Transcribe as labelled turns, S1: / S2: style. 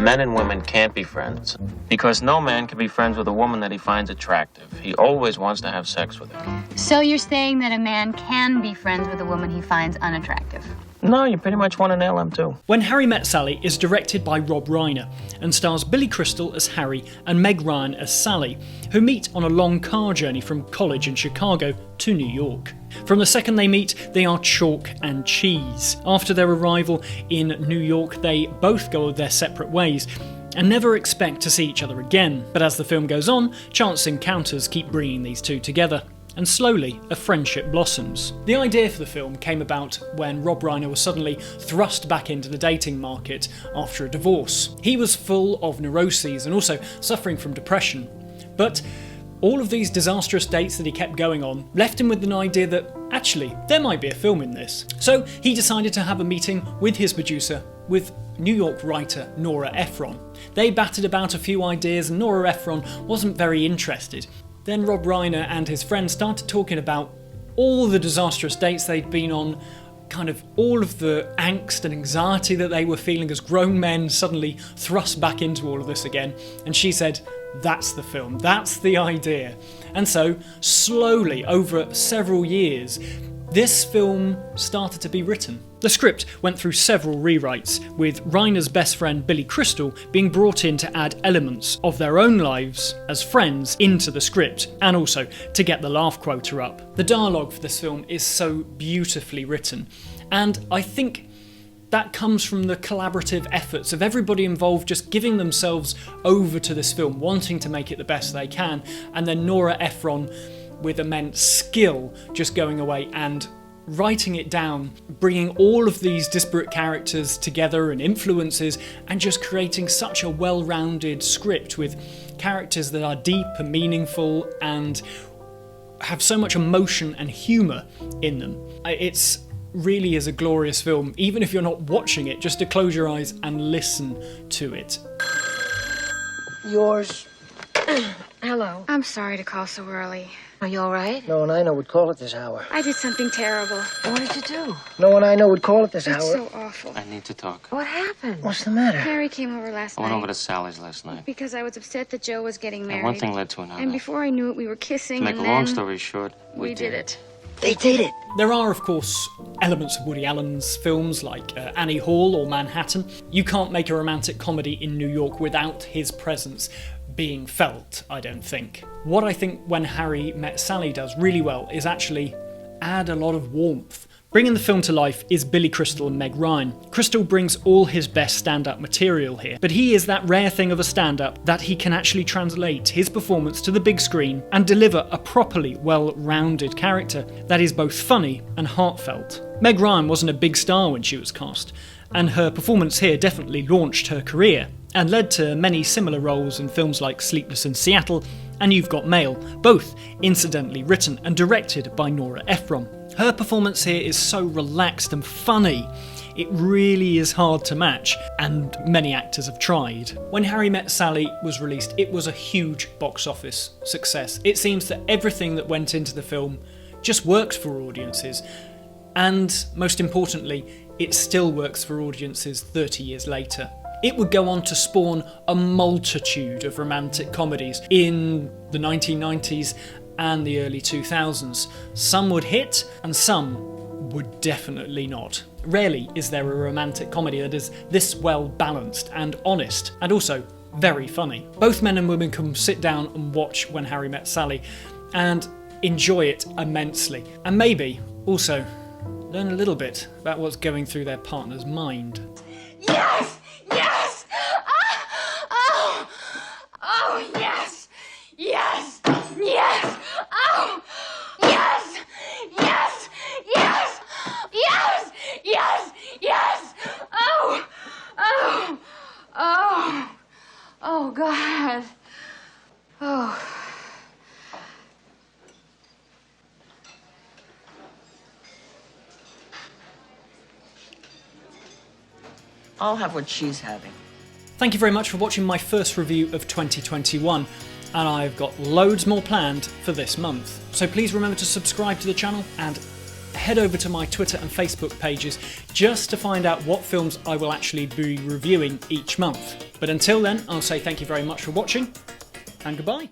S1: men and women can't be friends because no man can be friends with a woman that he finds attractive. He always wants to have sex with her.
S2: So you're saying that a man can be friends with a woman he finds unattractive?
S1: No, you pretty much want to nail him too.
S3: When Harry Met Sally is directed by Rob Reiner and stars Billy Crystal as Harry and Meg Ryan as Sally, who meet on a long car journey from college in Chicago to New York. From the second they meet, they are chalk and cheese. After their arrival in New York, they both go their separate ways and never expect to see each other again. But as the film goes on, chance encounters keep bringing these two together, and slowly a friendship blossoms. The idea for the film came about when Rob Reiner was suddenly thrust back into the dating market after a divorce. He was full of neuroses and also suffering from depression. But all of these disastrous dates that he kept going on left him with an idea that actually there might be a film in this. So he decided to have a meeting with his producer, with New York writer Nora Ephron. They batted about a few ideas and Nora Ephron wasn't very interested. Then Rob Reiner and his friends started talking about all the disastrous dates they'd been on, kind of all of the angst and anxiety that they were feeling as grown men suddenly thrust back into all of this again. And she said, that's the film, that's the idea. And so, slowly, over several years, this film started to be written. The script went through several rewrites, with Reiner's best friend Billy Crystal being brought in to add elements of their own lives as friends into the script, and also to get the laugh quota up. The dialogue for this film is so beautifully written, and I think that comes from the collaborative efforts of everybody involved just giving themselves over to this film, wanting to make it the best they can, and then Nora Ephron with immense skill just going away and writing it down, bringing all of these disparate characters together and influences and just creating such a well-rounded script with characters that are deep and meaningful and have so much emotion and humour in them. It's really is a glorious film, even if you're not watching it, just to close your eyes and listen to it.
S4: Yours.
S2: Hello. I'm sorry to call so early.
S4: Are you all right? No one I know would call at this hour.
S2: I did something terrible.
S4: What did you do? No one I know would call at this hour.
S2: It's so awful.
S1: I need to talk.
S4: What happened? What's the matter?
S2: Harry came over last
S1: I
S2: night.
S1: went over to Sally's last night.
S2: Because I was upset that Joe was getting married.
S1: And one thing led to another.
S2: And before I knew it, we were kissing.
S1: To make a long story short, we did it.
S4: They did it.
S3: There are, of course, elements of Woody Allen's films like Annie Hall or Manhattan. You can't make a romantic comedy in New York without his presence being felt, I don't think. What I think When Harry Met Sally does really well is actually add a lot of warmth. Bringing the film to life is Billy Crystal and Meg Ryan. Crystal brings all his best stand-up material here, but he is that rare thing of a stand-up that he can actually translate his performance to the big screen and deliver a properly well-rounded character that is both funny and heartfelt. Meg Ryan wasn't a big star when she was cast, and her performance here definitely launched her career and led to many similar roles in films like Sleepless in Seattle and You've Got Mail, both incidentally written and directed by Nora Ephron. Her performance here is so relaxed and funny, it really is hard to match, and many actors have tried. When Harry Met Sally was released, it was a huge box office success. It seems that everything that went into the film just worked for audiences, and most importantly, it still works for audiences 30 years later. It would go on to spawn a multitude of romantic comedies in the 1990s and the early 2000s. Some would hit, and some would definitely not. Rarely is there a romantic comedy that is this well balanced and honest, and also very funny. Both men and women can sit down and watch When Harry Met Sally and enjoy it immensely, and maybe also learn a little bit about what's going through their partner's mind.
S5: Yes! Yes! Oh! Oh, yes! Yes! Yes! Oh! Yes! Yes! Yes! Yes! Yes! Yes! Oh! Oh! Oh! Oh, God. Oh.
S4: I'll have what she's having.
S3: Thank you very much for watching my first review of 2021, and I've got loads more planned for this month. So please remember to subscribe to the channel and head over to my Twitter and Facebook pages just to find out what films I will actually be reviewing each month. But until then, I'll say thank you very much for watching, and goodbye.